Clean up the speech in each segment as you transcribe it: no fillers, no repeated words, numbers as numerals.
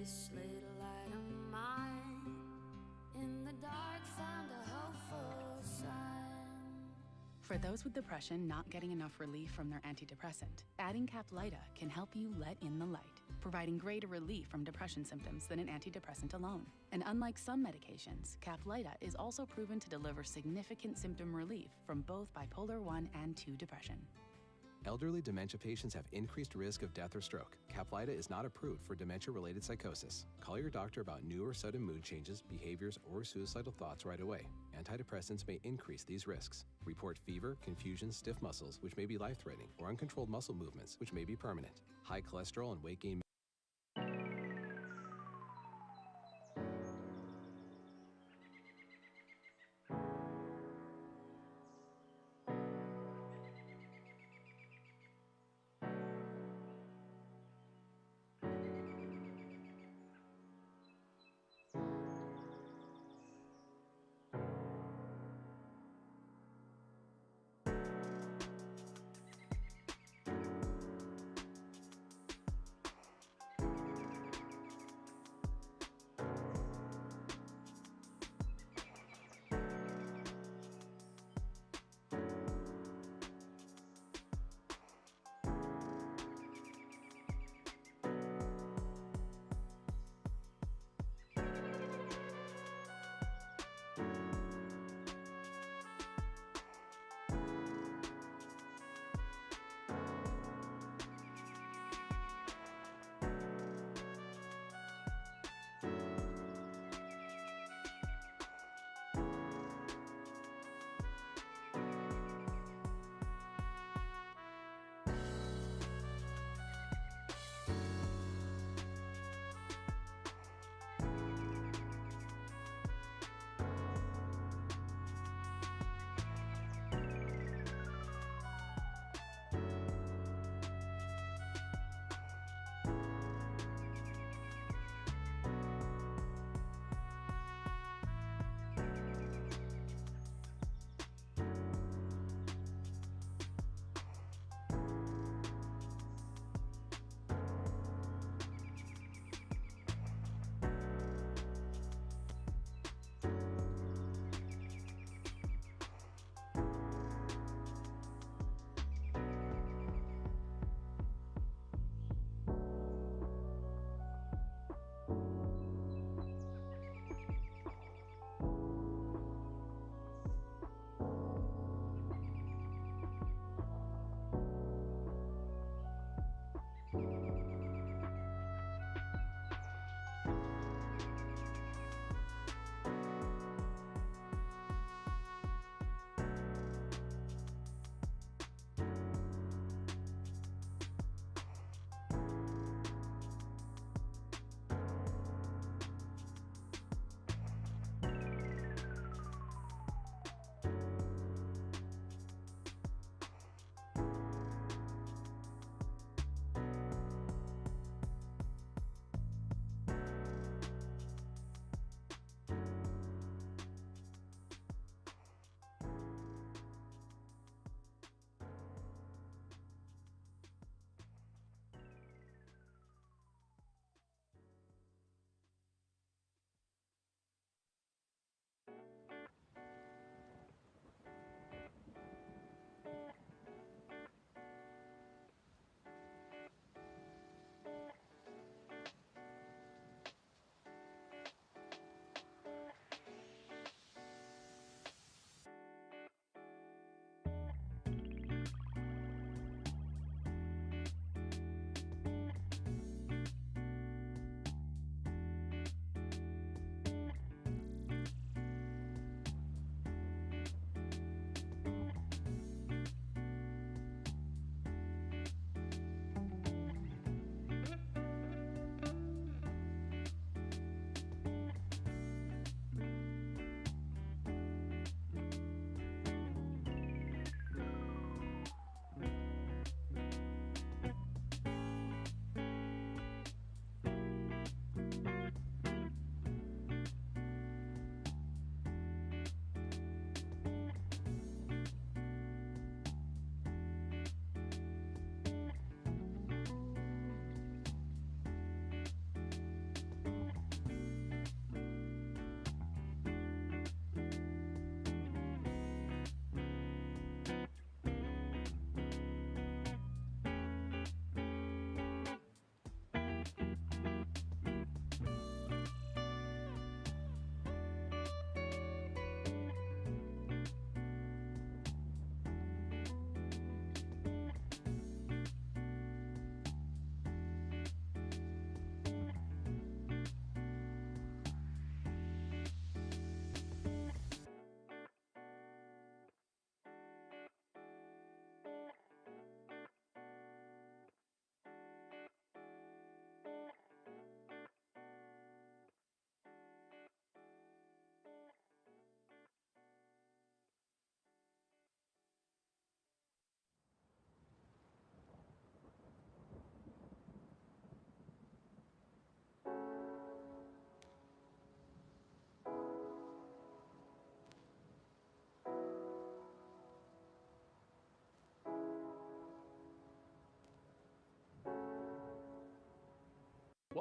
This little light of mine, in the dark found a hopeful sign. For those with depression not getting enough relief from their antidepressant, adding Caplyta can help you let in the light, providing greater relief from depression symptoms than an antidepressant alone. And unlike some medications, Caplyta is also proven to deliver significant symptom relief from both bipolar 1 and 2 depression. Elderly dementia patients have increased risk of death or stroke. Caplyta is not approved for dementia-related psychosis. Call your doctor about new or sudden mood changes, behaviors, or suicidal thoughts right away. Antidepressants may increase these risks. Report fever, confusion, stiff muscles, which may be life-threatening, or uncontrolled muscle movements, which may be permanent. High cholesterol and weight gain.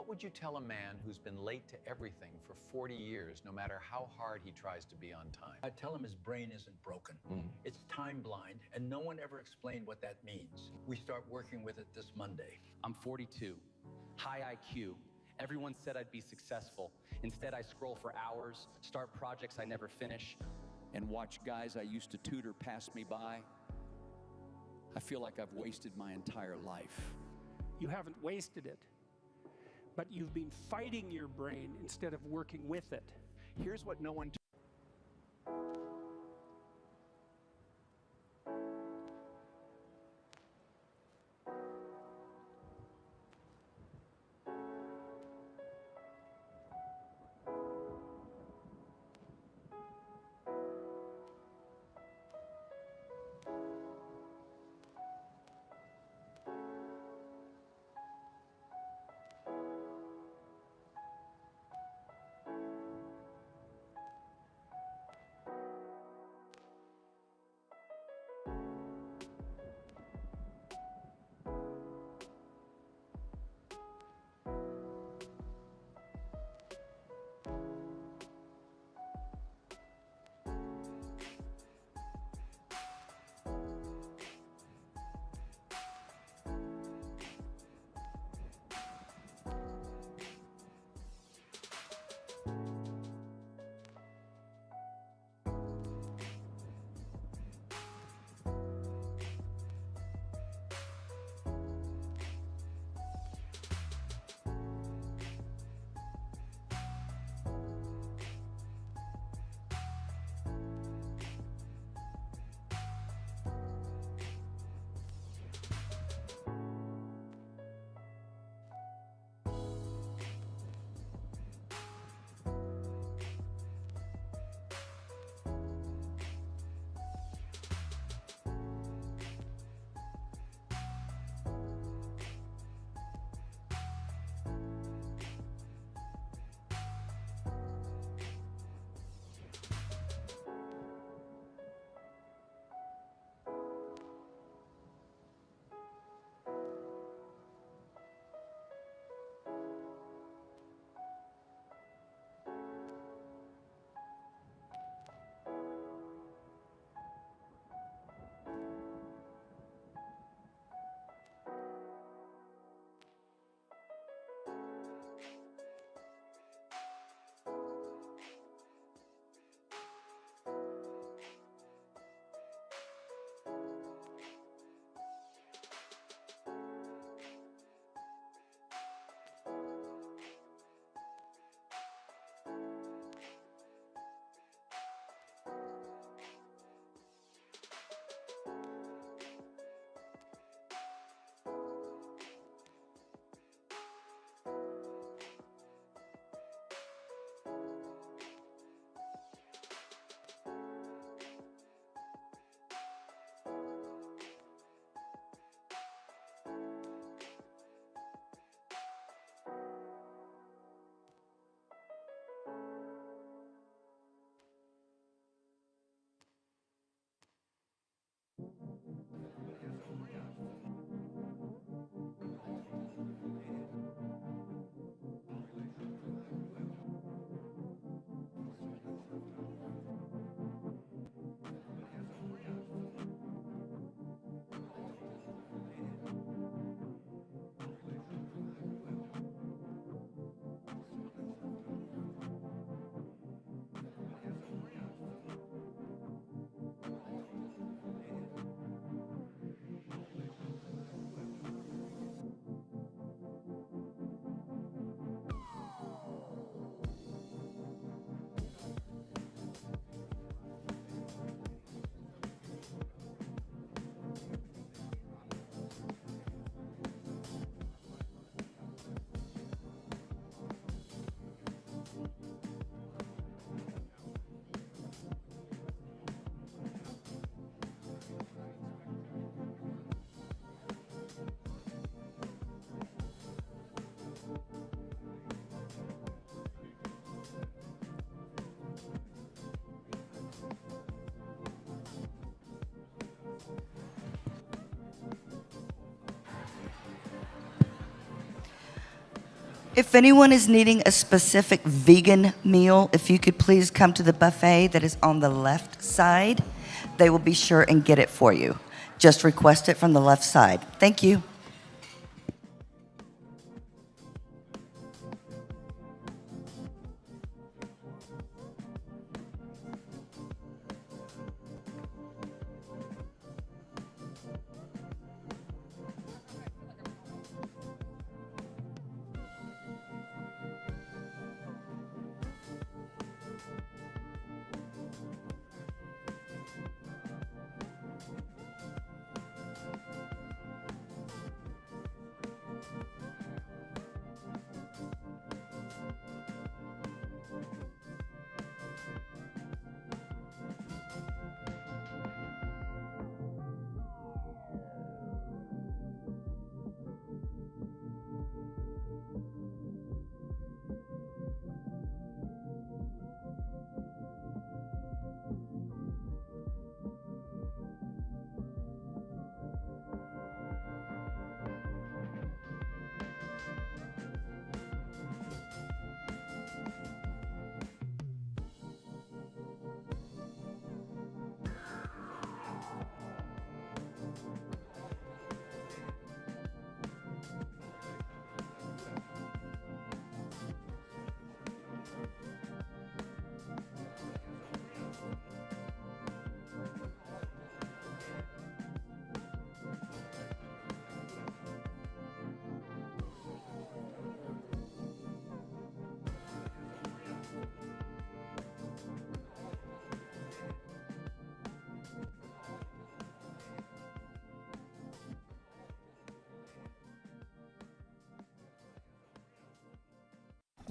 would you tell a man who's been late to everything for 40 years, no matter how hard he tries to be on time? I tell him his brain isn't broken. It's time blind, and no one ever explained what that means. We start working with it this Monday. I'm 42, high IQ. Everyone said I'd be successful. Instead, I scroll for hours, start projects I never finish, and watch guys I used to tutor pass me by. I feel like I've wasted my entire life. You haven't wasted it, but you've been fighting your brain instead of working with it. Here's what no one If anyone is needing a specific vegan meal, if you could please come to the buffet that is on the left side, they will be sure and get it for you. Just request it from the left side. Thank you.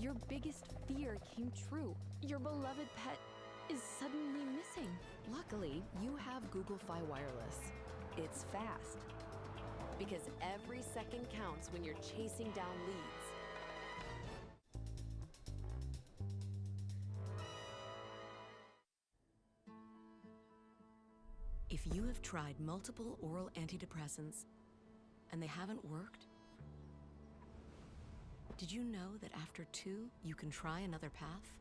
Your biggest fear came true. Your beloved pet is suddenly missing. Luckily, you have Google Fi Wireless. It's fast. Because every second counts when you're chasing down leads. If you have tried multiple oral antidepressants and they haven't worked, did you know that after 2, you can try another path?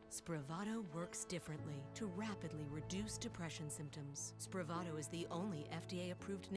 Spravato works differently to rapidly reduce depression symptoms. Spravato is the only FDA-approved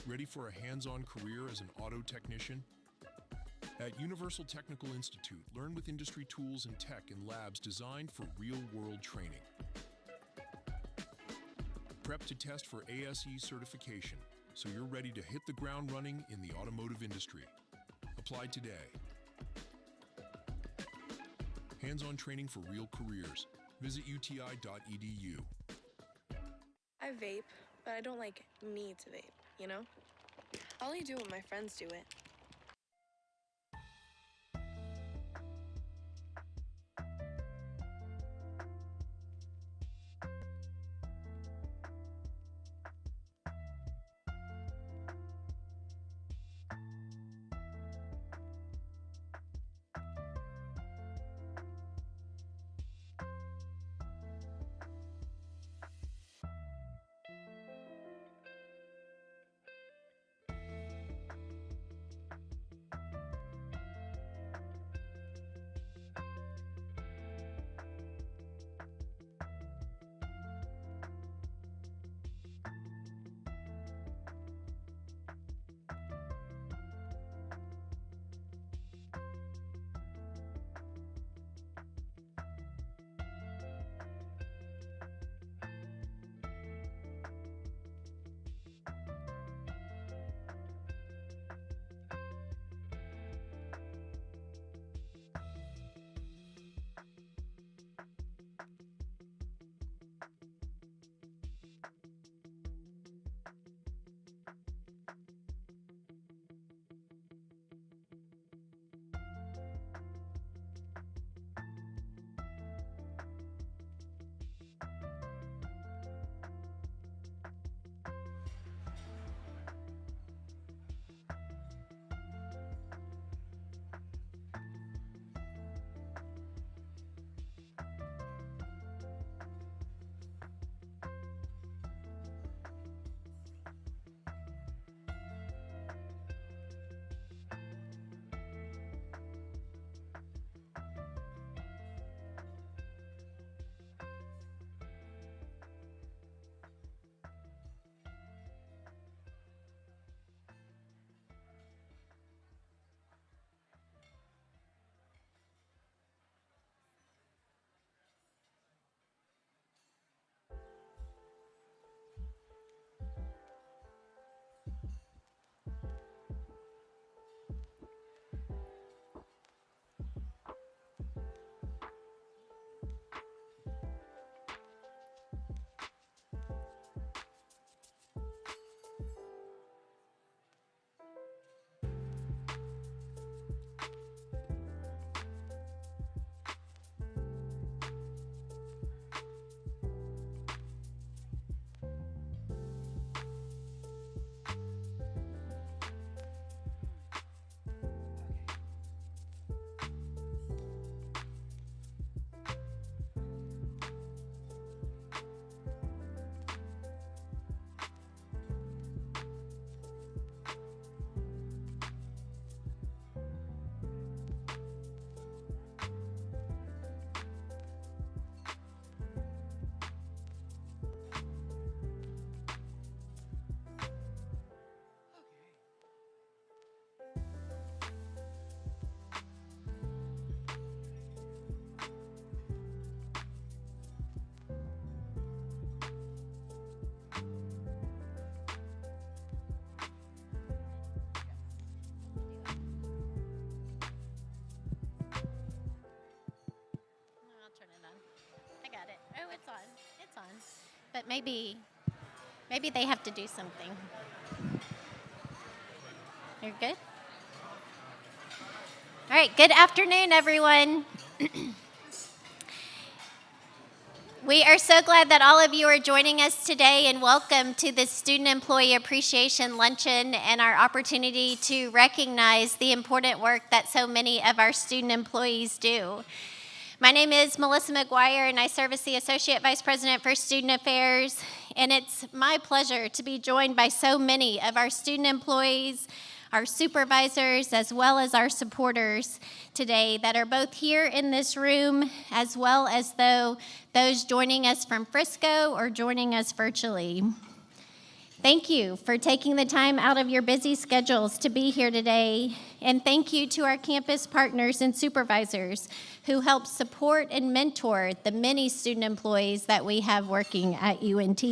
Ready for a hands-on career as an auto technician? At Universal Technical Institute, learn with industry tools and tech in labs designed for real-world training. Prep to test for ASE certification, so you're ready to hit the ground running in the automotive industry. Apply today. Hands-on training for real careers. Visit uti.edu. I vape, but I don't need to vape, you know? I only do it when my friends do it. But maybe they have to do something. You're good? All right, good afternoon, everyone. We are so glad that all of you are joining us today, and welcome to the Student Employee Appreciation Luncheon and our opportunity to recognize the important work that so many of our student employees do. My name is Melissa McGuire, and I serve as the Associate Vice President for Student Affairs, and it's my pleasure to be joined by so many of our student employees, our supervisors, as well as our supporters today that are both here in this room, as well as those joining us from Frisco or joining us virtually. Thank you for taking the time out of your busy schedules to be here today. And thank you to our campus partners and supervisors who help support and mentor the many student employees that we have working at UNT.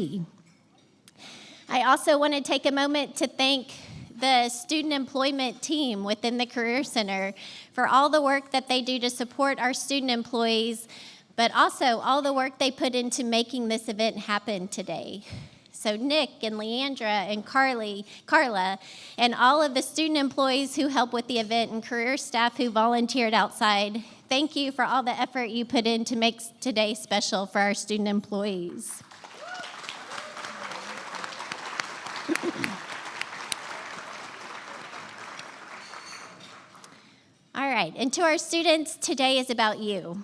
I also want to take a moment to thank the student employment team within the Career Center for all the work that they do to support our student employees, but also all the work they put into making this event happen today. So Nick and Leandra and Carla, and all of the student employees who help with the event and career staff who volunteered outside, thank you for all the effort you put in to make today special for our student employees. All right, and to our students, today is about you.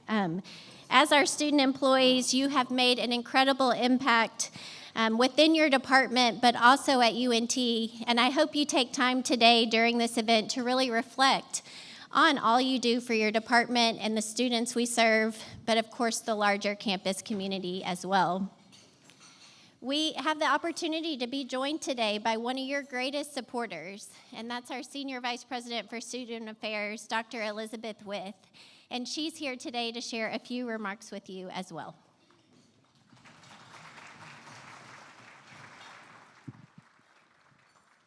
As our student employees, you have made an incredible impact within your department, but also at UNT. And I hope you take time today during this event to really reflect on all you do for your department and the students we serve, but of course the larger campus community as well. We have the opportunity to be joined today by one of your greatest supporters, and that's our Senior Vice President for Student Affairs, Dr. Elizabeth With. And she's here today to share a few remarks with you as well.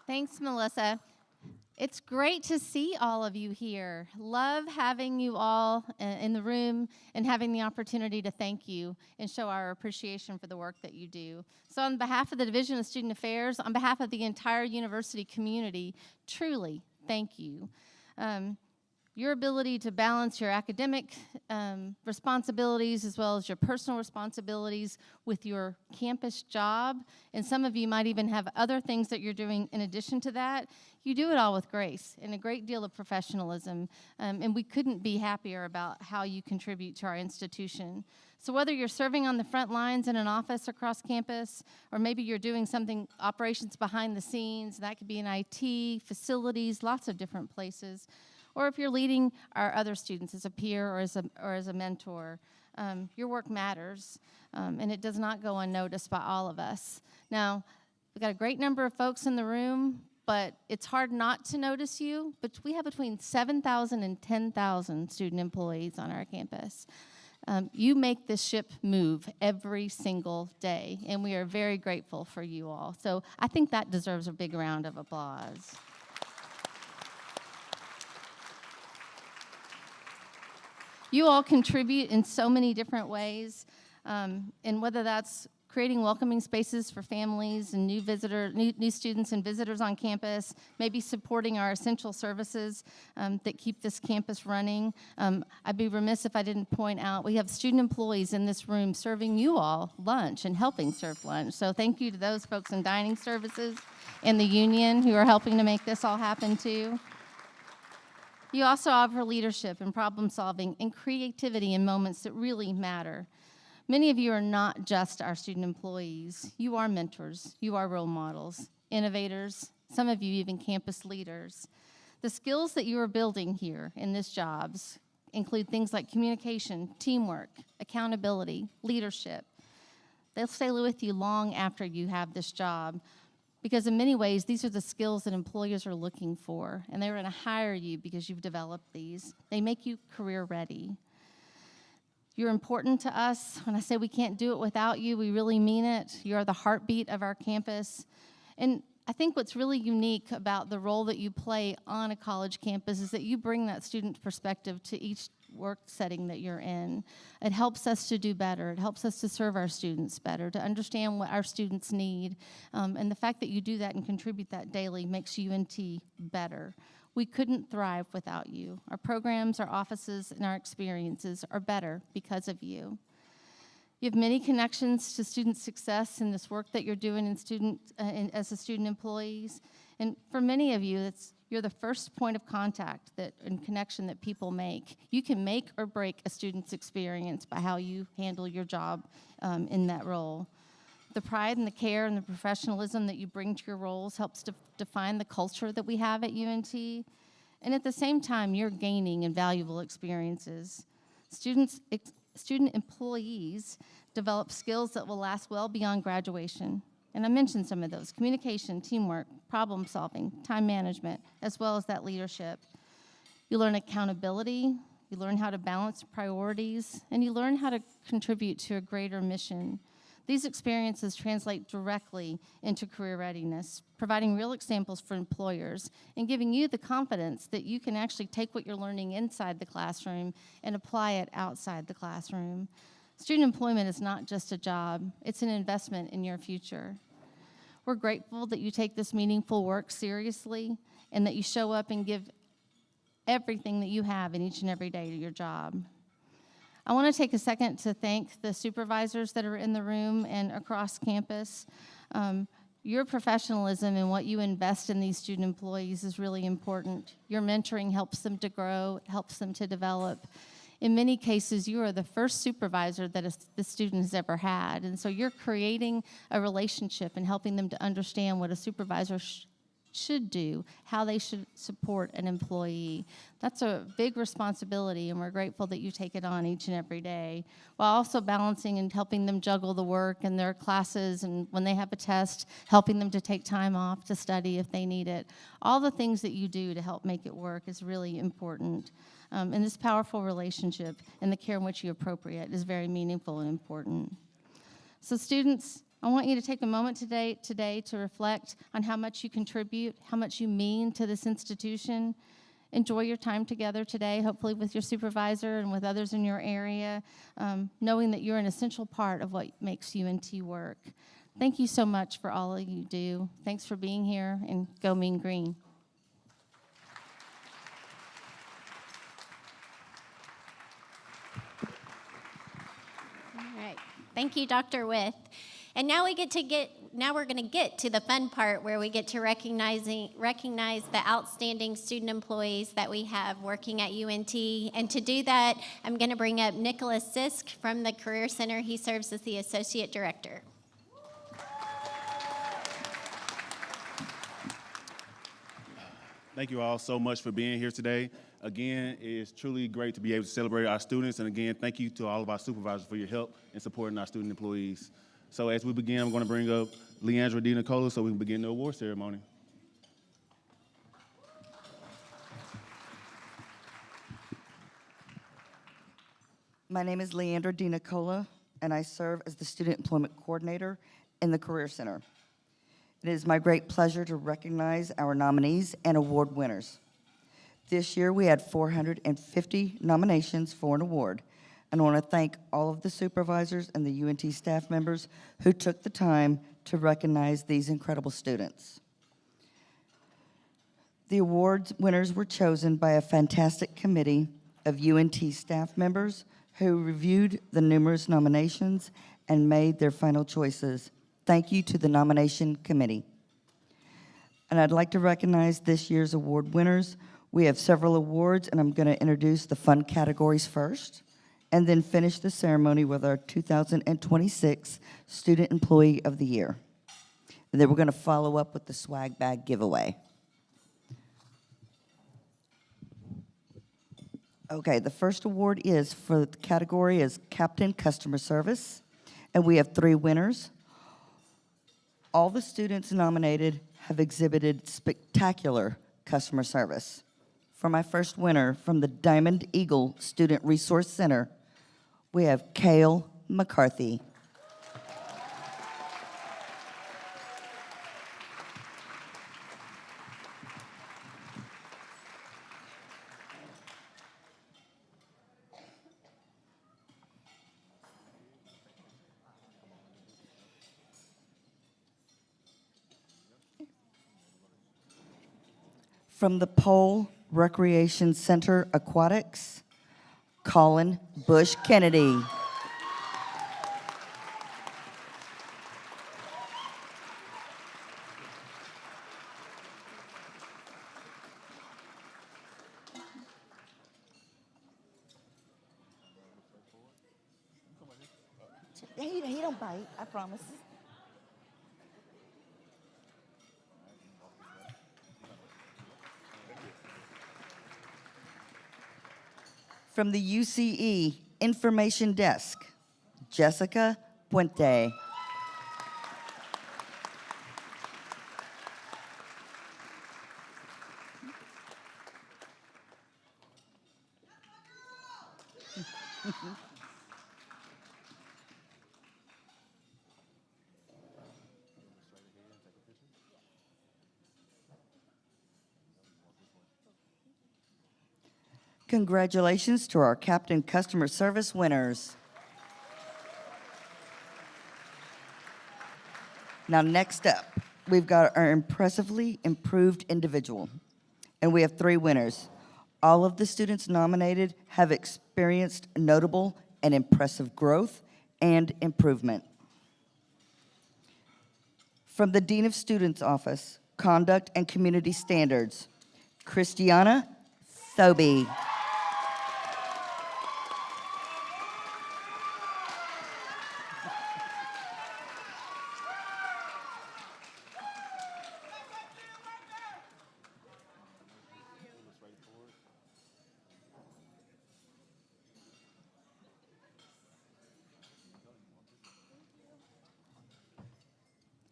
Thanks, Melissa. It's great to see all of you here. Love having you all in the room and having the opportunity to thank you and show our appreciation for the work that you do. So on behalf of the Division of Student Affairs, on behalf of the entire university community, truly thank you. Your ability to balance your academic responsibilities as well as your personal responsibilities with your campus job, and some of you might even have other things that you're doing in addition to that, you do it all with grace and a great deal of professionalism, and we couldn't be happier about how you contribute to our institution. So whether you're serving on the front lines in an office across campus, or maybe you're doing something, operations behind the scenes, that could be in IT, facilities, lots of different places, or if you're leading our other students as a peer or as a mentor, your work matters, and it does not go unnoticed by all of us. Now, we've got a great number of folks in the room, but it's hard not to notice you, but we have between 7,000 and 10,000 student employees on our campus. You make this ship move every single day, and we are very grateful for you all. So I think that deserves a big round of applause. You all contribute in so many different ways, and whether that's creating welcoming spaces for families and new students and visitors on campus, maybe supporting our essential services that keep this campus running. I'd be remiss if I didn't point out we have student employees in this room serving you all lunch and helping serve lunch. So thank you to those folks in dining services and the union who are helping to make this all happen too. You also offer leadership and problem solving and creativity in moments that really matter. Many of you are not just our student employees. You are mentors, you are role models, innovators, some of you even campus leaders. The skills that you are building here in these jobs include things like communication, teamwork, accountability, leadership. They'll stay with you long after you have this job, because in many ways, these are the skills that employers are looking for, and they're going to hire you because you've developed these. They make you career ready. You're important to us. When I say we can't do it without you, we really mean it. You are the heartbeat of our campus. And I think what's really unique about the role that you play on a college campus is that you bring that student perspective to each work setting that you're in. It helps us to do better. It helps us to serve our students better, to understand what our students need. And the fact that you do that and contribute that daily makes UNT better. We couldn't thrive without you. Our programs, our offices, and our experiences are better because of you. You have many connections to student success in this work that you're doing as a student employees. And for many of you, you're the first point of contact and connection that people make. You can make or break a student's experience by how you handle your job in that role. The pride and the care and the professionalism that you bring to your roles helps to define the culture that we have at UNT. And at the same time, you're gaining invaluable experiences. Student employees develop skills that will last well beyond graduation. And I mentioned some of those: communication, teamwork, problem solving, time management, as well as that leadership. You learn accountability, you learn how to balance priorities, and you learn how to contribute to a greater mission. These experiences translate directly into career readiness, providing real examples for employers and giving you the confidence that you can actually take what you're learning inside the classroom and apply it outside the classroom. Student employment is not just a job, it's an investment in your future. We're grateful that you take this meaningful work seriously and that you show up and give everything that you have in each and every day to your job. I want to take a second to thank the supervisors that are in the room and across campus. Your professionalism and what you invest in these student employees is really important. Your mentoring helps them to grow, helps them to develop. In many cases, you are the first supervisor that the student has ever had, and so you're creating a relationship and helping them to understand what a supervisor should do, how they should support an employee. That's a big responsibility, and we're grateful that you take it on each and every day, while also balancing and helping them juggle the work and their classes, and when they have a test, helping them to take time off to study if they need it. All the things that you do to help make it work is really important. And this powerful relationship and the care in which you appropriate is very meaningful and important. So students, I want you to take a moment today to reflect on how much you contribute, how much you mean to this institution. Enjoy your time together today, hopefully with your supervisor and with others in your area, knowing that you're an essential part of what makes UNT work. Thank you so much for all that you do. Thanks for being here, and go Mean Green. All right. Thank you, Dr. With. And now we're going to get to the fun part where we get to recognize the outstanding student employees that we have working at UNT. And to do that, I'm going to bring up Nicholas Sisk from the Career Center. He serves as the Associate Director. Thank you all so much for being here today. Again, it's truly great to be able to celebrate our students. And again, thank you to all of our supervisors for your help in supporting our student employees. So as we begin, I'm going to bring up Leandra DiNicola so we can begin the award ceremony. My name is Leandra DiNicola, and I serve as the Student Employment Coordinator in the Career Center. It is my great pleasure to recognize our nominees and award winners. This year, we had 450 nominations for an award, and I want to thank all of the supervisors and the UNT staff members who took the time to recognize these incredible students. The awards winners were chosen by a fantastic committee of UNT staff members who reviewed the numerous nominations and made their final choices. Thank you to the nomination committee. And I'd like to recognize this year's award winners. We have several awards, and I'm going to introduce the fun categories first, and then finish the ceremony with our 2026 Student Employee of the Year. And then we're going to follow up with the swag bag giveaway. Okay, the first award is for the category is Captain Customer Service, and we have 3 winners. All the students nominated have exhibited spectacular customer service. For my first winner from the Diamond Eagle Student Resource Center, we have Kale McCarthy. From the Pole Recreation Center Aquatics, Colin Bush Kennedy. He don't bite, I promise. From the UCE Information Desk, Jessica Puente. Congratulations to our Captain Customer Service winners. Now, next up, we've got our impressively improved individual, and we have 3 winners. All of the students nominated have experienced notable and impressive growth and improvement. From the Dean of Students Office, Conduct and Community Standards, Christiana Thoby.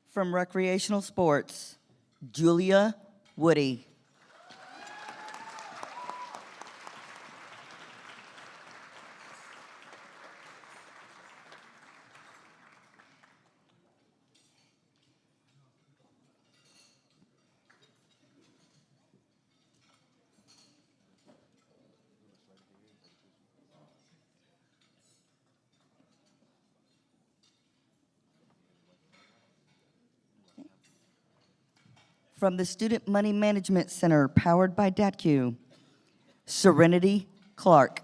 From Recreational Sports, Julia Woody. From the Student Money Management Center, powered by DATQ, Serenity Clark.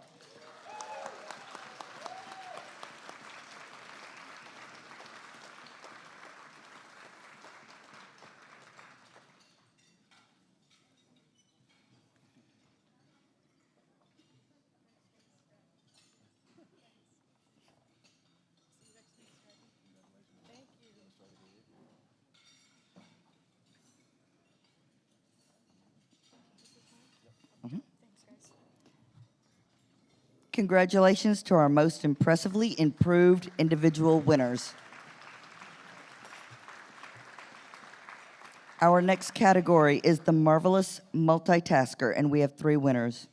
Congratulations to our most impressively improved individual winners. Our next category is the Marvelous Multitasker, and we have 3 winners.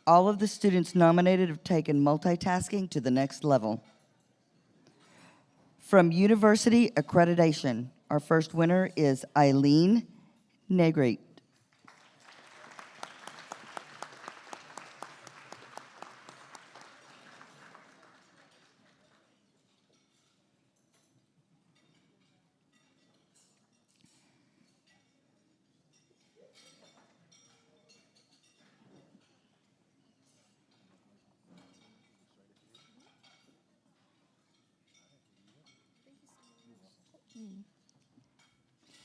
All of the students nominated have taken multitasking to the next level. From University Accreditation, our first winner is Eileen Negrete.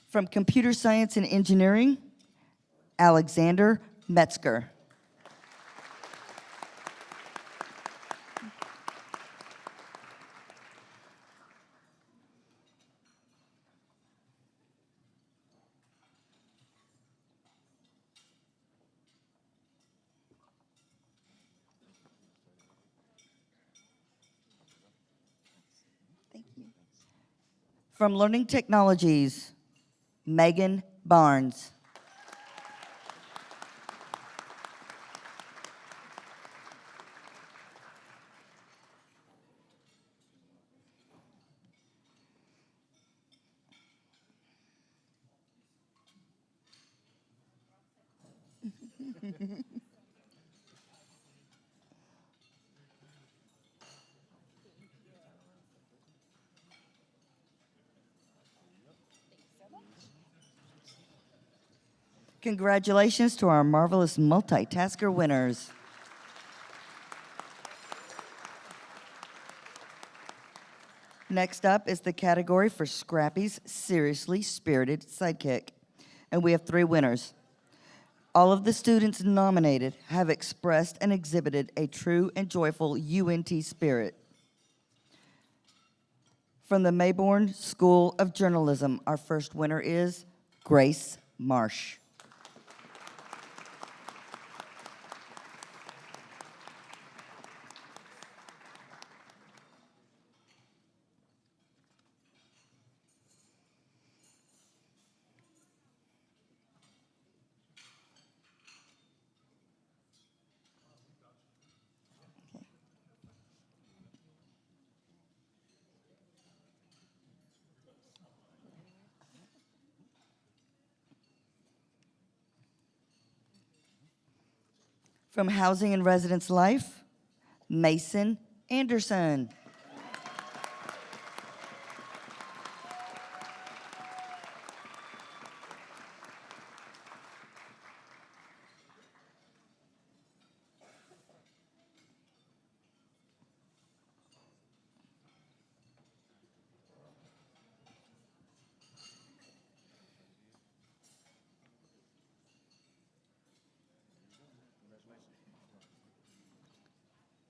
From Computer Science and Engineering, Alexander Metzger. Thank you. From Learning Technologies, Megan Barnes. Congratulations to our Marvelous Multitasker winners. Next up is the category for Scrappy's Seriously Spirited Sidekick, and we have 3 winners. All of the students nominated have expressed and exhibited a true and joyful UNT spirit. From the Mayborn School of Journalism, our first winner is Grace Marsh. From Housing and Residence Life, Mason Anderson.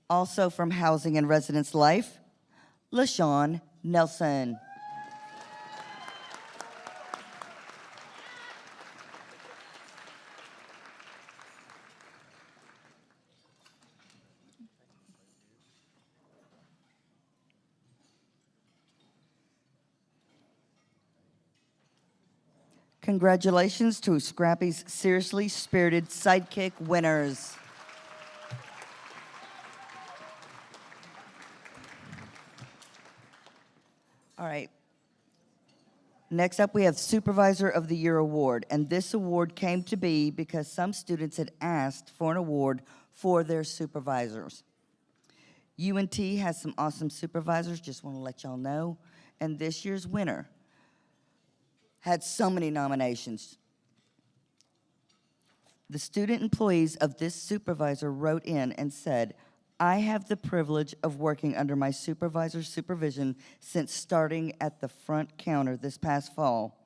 Also from Housing and Residence Life, LaShawn Nelson. Congratulations to Scrappy's Seriously Spirited Sidekick winners. All right. Next up, we have Supervisor of the Year Award, and this award came to be because some students had asked for an award for their supervisors. UNT has some awesome supervisors, just want to let y'all know, and this year's winner had so many nominations. The student employees of this supervisor wrote in and said, I have the privilege of working under my supervisor's supervision since starting at the front counter this past fall.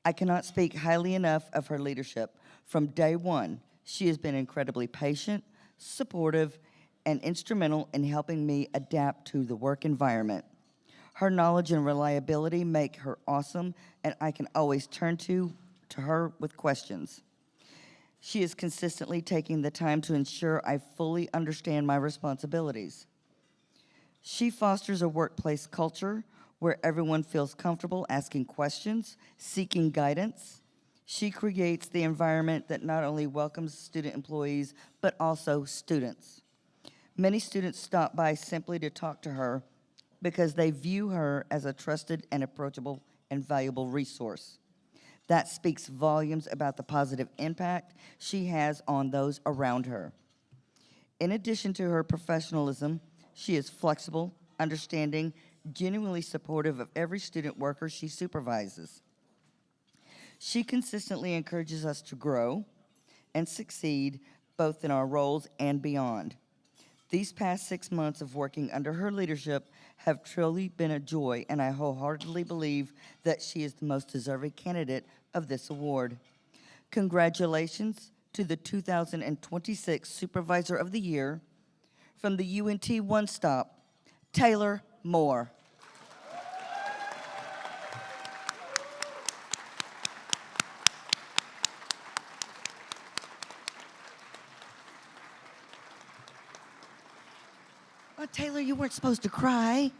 I cannot speak highly enough of her leadership. From day one, she has been incredibly patient, supportive, and instrumental in helping me adapt to the work environment. Her knowledge and reliability make her awesome, and I can always turn to her with questions. She is consistently taking the time to ensure I fully understand my responsibilities. She fosters a workplace culture where everyone feels comfortable asking questions, seeking guidance. She creates the environment that not only welcomes student employees, but also students. Many students stop by simply to talk to her because they view her as a trusted and approachable and valuable resource. That speaks volumes about the positive impact she has on those around her. In addition to her professionalism, she is flexible, understanding, genuinely supportive of every student worker she supervises. She consistently encourages us to grow and succeed both in our roles and beyond. These past 6 months of working under her leadership have truly been a joy, and I wholeheartedly believe that she is the most deserving candidate of this award. Congratulations to the 2026 Supervisor of the Year from the UNT One Stop, Taylor Moore. Oh, Taylor, you weren't supposed to cry.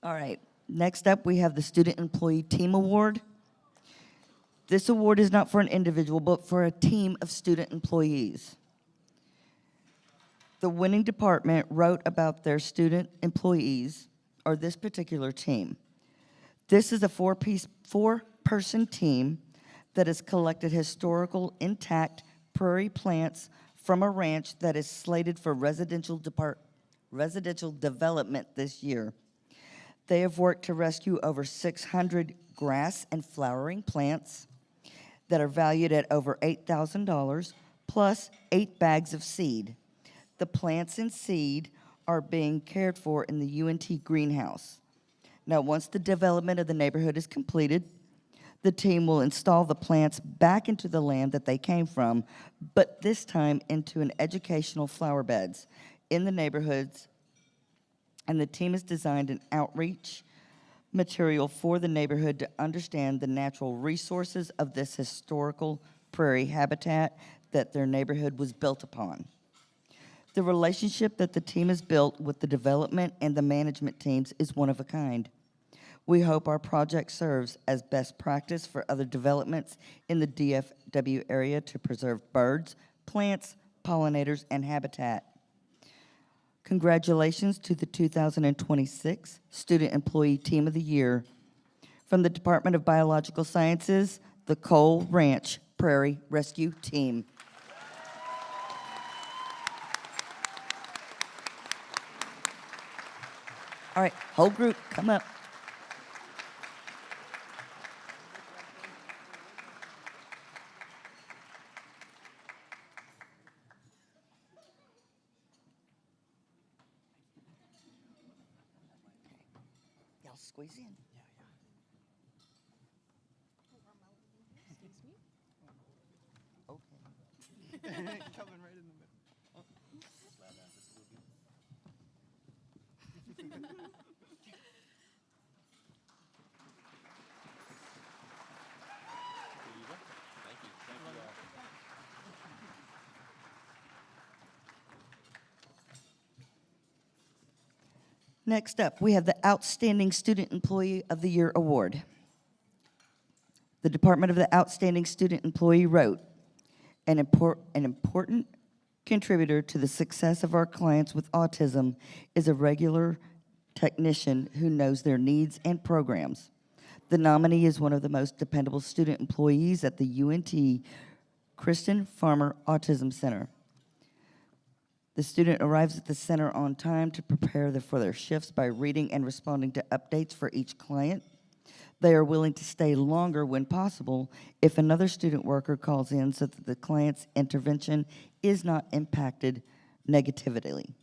All right, next up we have the Student Employee Team Award. This award is not for an individual, but for a team of student employees. The winning department wrote about their student employees, or this particular team. This is a four-person team that has collected historical, intact prairie plants from a ranch that is slated for residential development this year. They have worked to rescue over 600 grass and flowering plants that are valued at over $8,000, plus 8 bags of seed. The plants and seed are being cared for in the UNT greenhouse. Now, once the development of the neighborhood is completed, the team will install the plants back into the land that they came from, but this time into an educational flower beds in the neighborhoods. And the team has designed an outreach material for the neighborhood to understand the natural resources of this historical prairie habitat that their neighborhood was built upon. The relationship that the team has built with the development and the management teams is one of a kind. We hope our project serves as best practice for other developments in the DFW area to preserve birds, plants, pollinators, and habitat. Congratulations to the 2026 Student Employee Team of the Year. From the Department of Biological Sciences, the Cole Ranch Prairie Rescue Team. All right, whole group, come up. Y'all squeeze in. Coming right in the middle. Next up, we have the Outstanding Student Employee of the Year Award. The Department of the Outstanding Student Employee wrote, an important contributor to the success of our clients with autism is a regular technician who knows their needs and programs. The nominee is one of the most dependable student employees at the UNT Kristen Farmer Autism Center. The student arrives at the center on time to prepare for their shifts by reading and responding to updates for each client. They are willing to stay longer when possible if another student worker calls in so that the client's intervention is not impacted negatively.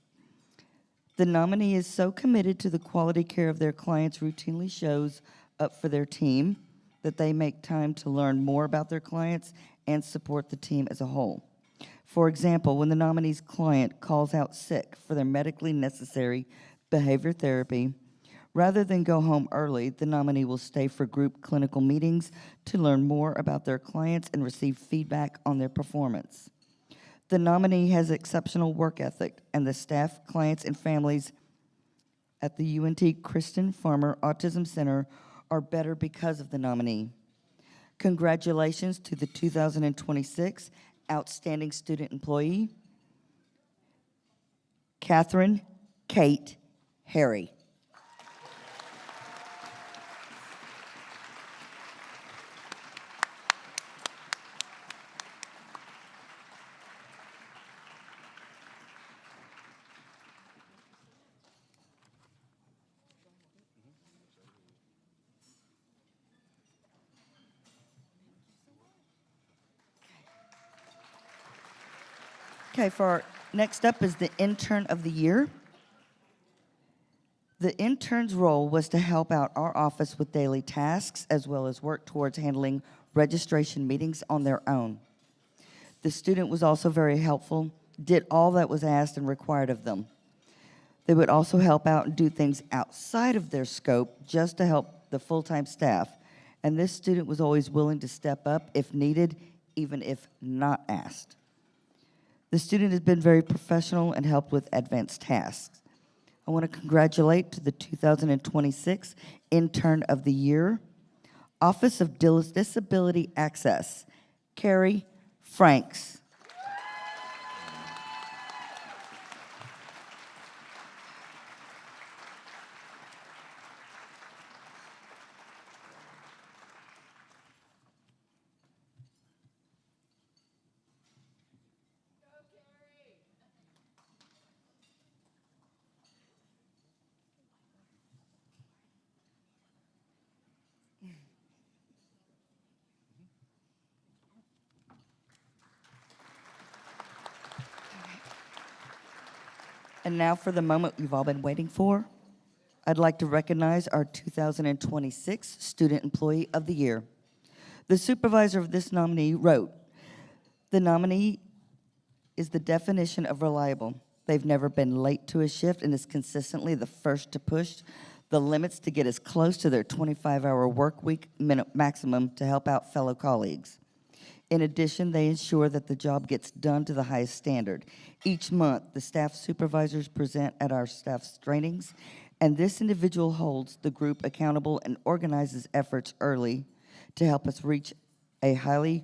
The nominee is so committed to the quality care of their clients routinely shows up for their team that they make time to learn more about their clients and support the team as a whole. For example, when the nominee's client calls out sick for their medically necessary behavior therapy, rather than go home early, the nominee will stay for group clinical meetings to learn more about their clients and receive feedback on their performance. The nominee has exceptional work ethic, and the staff, clients, and families at the UNT Kristen Farmer Autism Center are better because of the nominee. Congratulations to the 2026 Outstanding Student Employee, Catherine Kate Harry. Okay, for our next up is the Intern of the Year. The intern's role was to help out our office with daily tasks as well as work towards handling registration meetings on their own. The student was also very helpful, did all that was asked and required of them. They would also help out and do things outside of their scope just to help the full-time staff. And this student was always willing to step up if needed, even if not asked. The student has been very professional and helped with advanced tasks. I want to congratulate to the 2026 Intern of the Year, Office of Disability Access, Carrie Franks. And now for the moment you've all been waiting for. I'd like to recognize our 2026 Student Employee of the Year. The supervisor of this nominee wrote, the nominee is the definition of reliable. They've never been late to a shift and is consistently the first to push the limits to get as close to their 25-hour work week maximum to help out fellow colleagues. In addition, they ensure that the job gets done to the highest standard. Each month, the staff supervisors present at our staff's trainings and this individual holds the group accountable and organizes efforts early to help us reach a high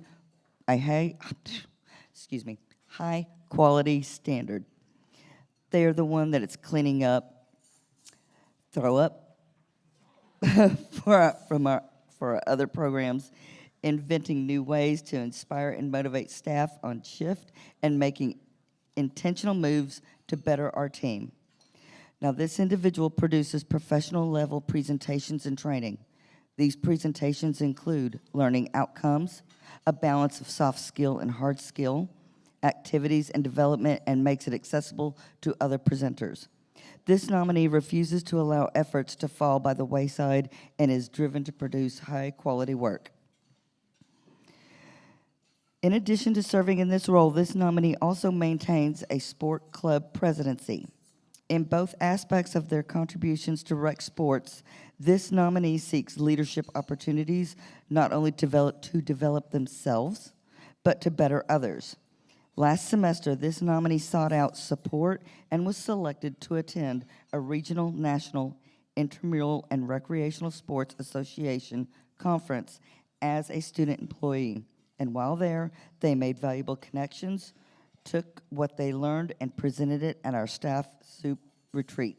quality standard. They are the one that it's cleaning up, throw up for our other programs, inventing new ways to inspire and motivate staff on shift, and making intentional moves to better our team. Now, this individual produces professional level presentations and training. These presentations include learning outcomes, a balance of soft skill and hard skill, activities and development, and makes it accessible to other presenters. This nominee refuses to allow efforts to fall by the wayside and is driven to produce high-quality work. In addition to serving in this role, this nominee also maintains a sport club presidency. In both aspects of their contributions to rec sports, this nominee seeks leadership opportunities not only to develop themselves, but to better others. Last semester, this nominee sought out support and was selected to attend a regional, national, intramural, and recreational sports association conference as a student employee. And while there, they made valuable connections, took what they learned and presented it at our staff soup retreat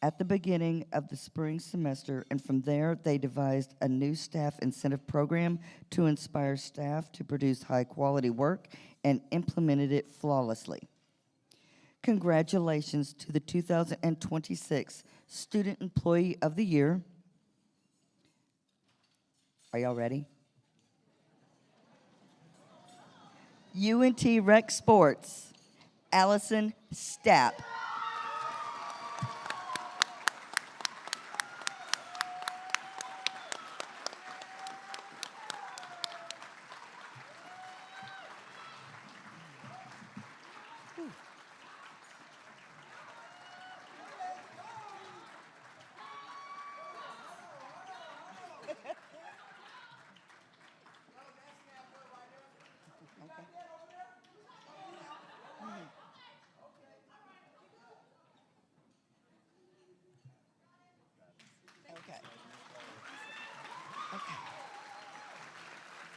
at the beginning of the spring semester, and from there they devised a new staff incentive program to inspire staff to produce high-quality work and implemented it flawlessly. Congratulations to the 2026 Student Employee of the Year. Are y'all ready? UNT Rec Sports, Allison Stapp.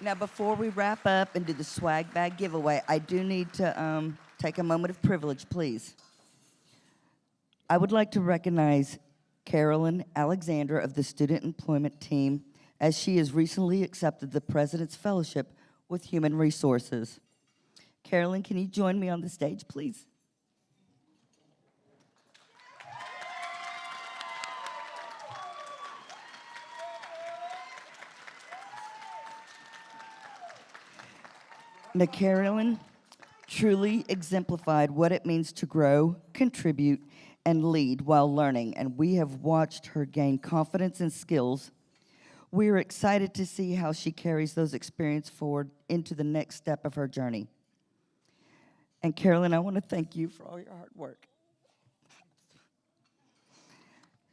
Now, before we wrap up and do the swag bag giveaway, I do need to take a moment of privilege, please. I would like to recognize Carolyn Alexandra of the Student Employment Team, as she has recently accepted the President's Fellowship with Human Resources. Carolyn, can you join me on the stage, please? Now, Carolyn truly exemplified what it means to grow, contribute, and lead while learning, and we have watched her gain confidence and skills. We are excited to see how she carries those experiences forward into the next step of her journey. And Carolyn, I want to thank you for all your hard work.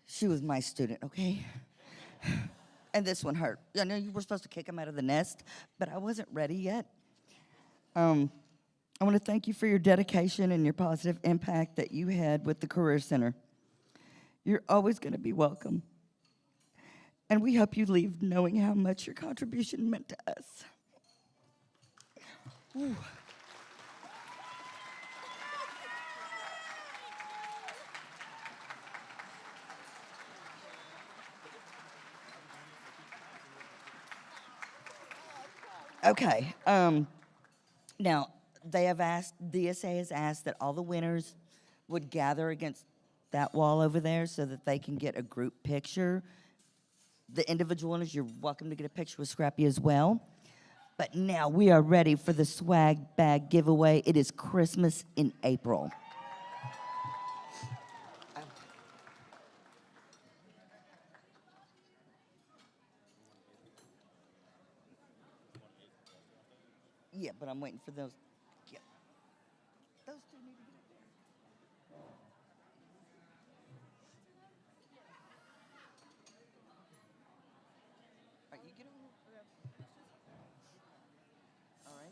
She was my student, okay? And this one hurt. I know you were supposed to kick him out of the nest, but I wasn't ready yet. I want to thank you for your dedication and your positive impact that you had with the Career Center. You're always going to be welcome. And we hope you leave knowing how much your contribution meant to us. Ooh. Okay. Now, DSA has asked that all the winners would gather against that wall over there so that they can get a group picture. The individual winners, you're welcome to get a picture with Scrappy as well. But now we are ready for the swag bag giveaway. It is Christmas in April. Yeah, but I'm waiting for those. Yeah. Those two need to get up there. All right, you get over here. All right.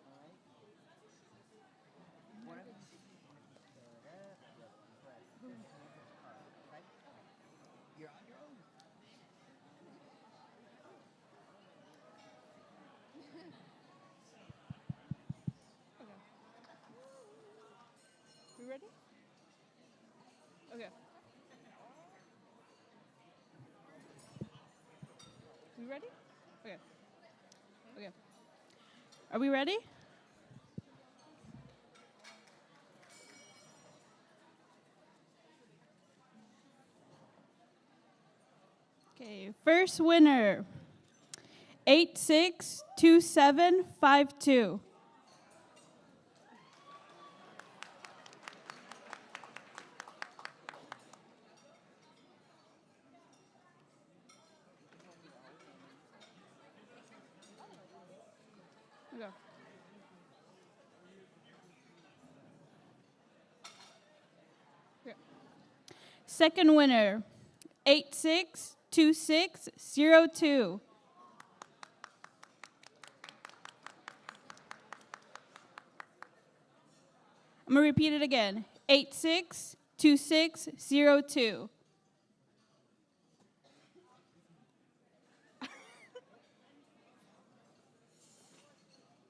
All ready? Okay. We ready? Okay. Okay. Are we ready? Okay, first winner, 862752. Okay. Okay. Second winner, 862602. I'm going to repeat it again, 862602.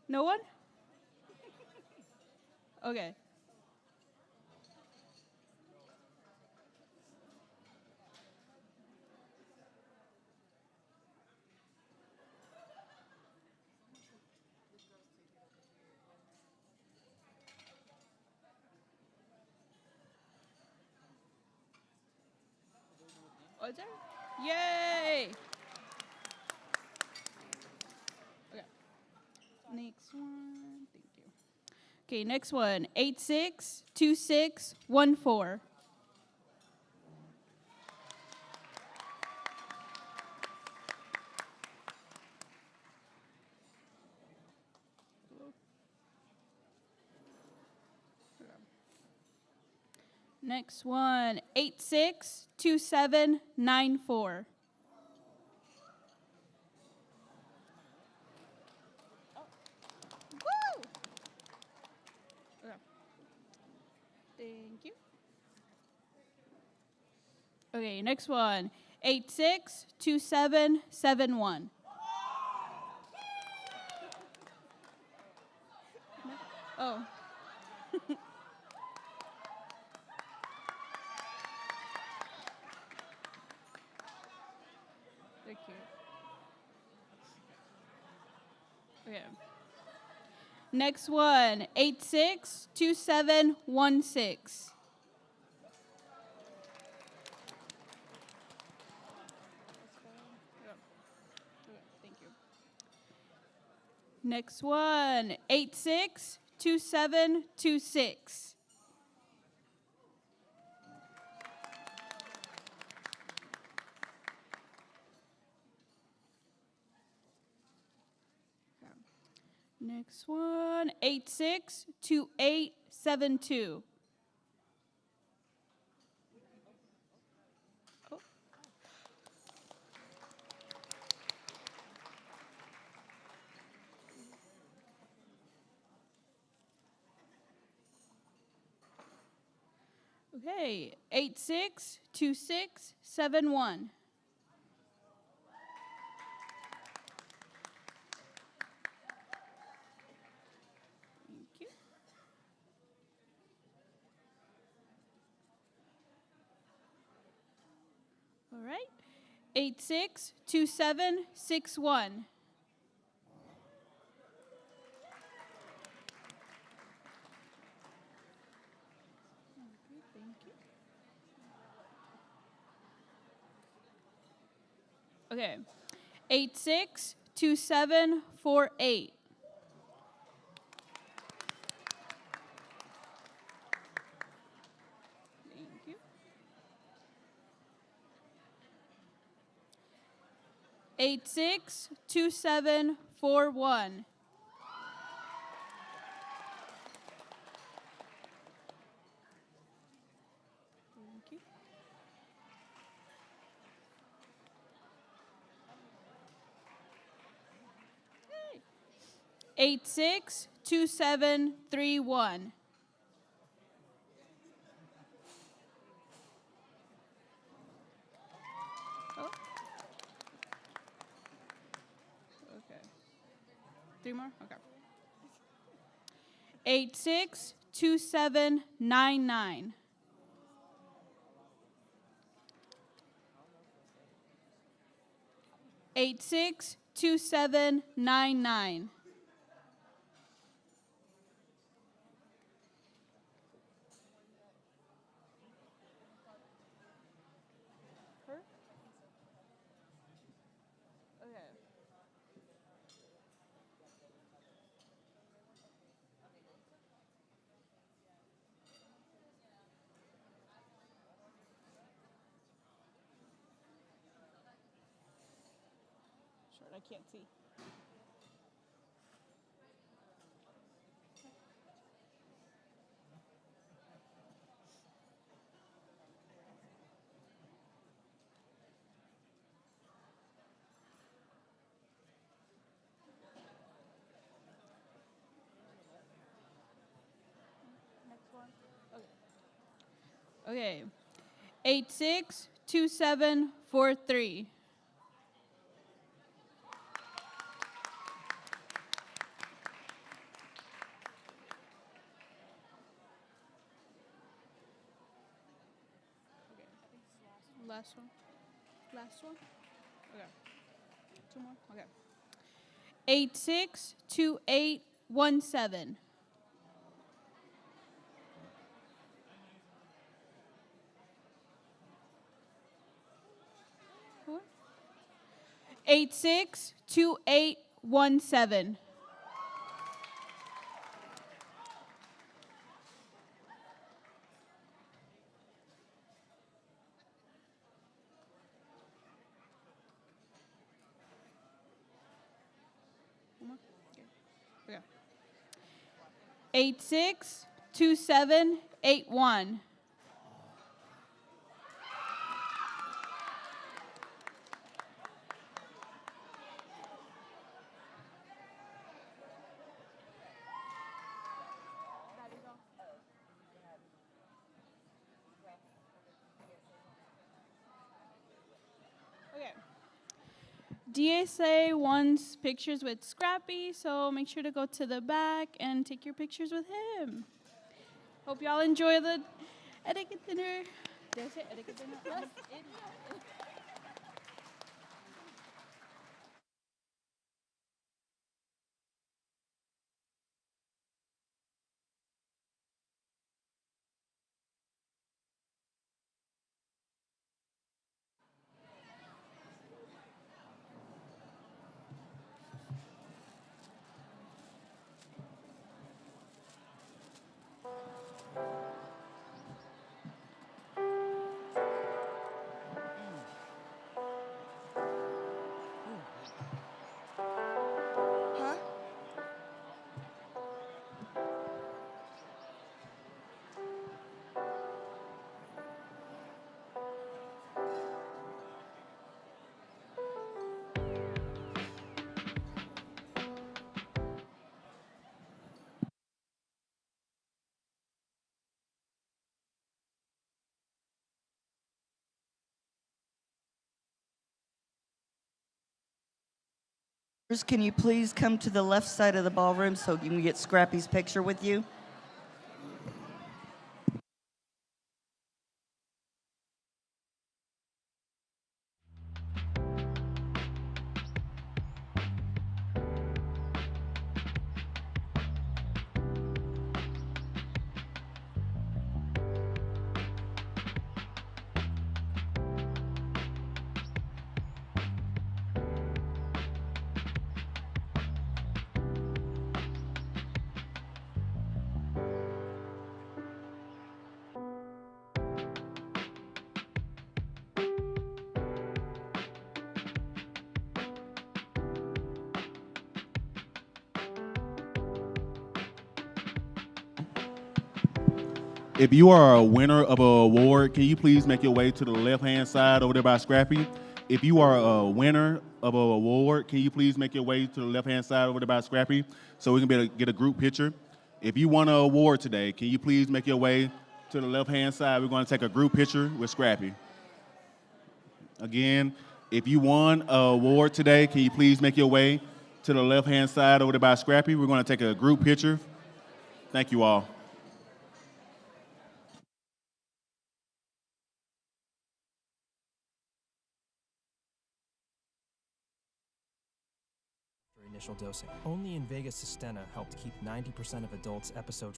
No one? Okay. Oh, is there? Yay! Okay. Next one. Thank you. Okay, next one. 862614. Next one. 862794. Woo! Okay. Thank you. Okay, next one. 862771. Oh. They're cute. Okay. Next one, 862716. Thank you. Next one, 862726. Next one, 862872. Oh. Okay, 862671. Thank you. All right, 862761. Thank you. Okay, 862748. Thank you. 862741. Thank you. 862731. Oh. Okay. 3 more? Okay. 862732. 862799. Eight 262799. Short, I can't see. Next one. Okay. 862743. Last one. Last one. Okay. Two more. Okay. 862817. Four. 862817. Okay. 862781. Okay. DSA wants pictures with Scrappy, so make sure to go to the back and take your pictures with him. Hope y'all enjoy the etiquette dinner. Did I say etiquette dinner? Huh? Can you please come to the left side of the ballroom so you can get Scrappy's picture with you? If you are a winner of an award, can you please make your way to the left-hand side over there by Scrappy? If you are a winner of an award, can you please make your way to the left-hand side over there by Scrappy so we can be able to get a group picture? If you won an award today, can you please make your way to the left-hand side? We're going to take a group picture with Scrappy. Again, if you won an award today, can you please make your way to the left-hand side over there by Scrappy? We're going to take a group picture. Thank you all. initial dosing. Only Invega Sustenna helped keep 90% of adults episode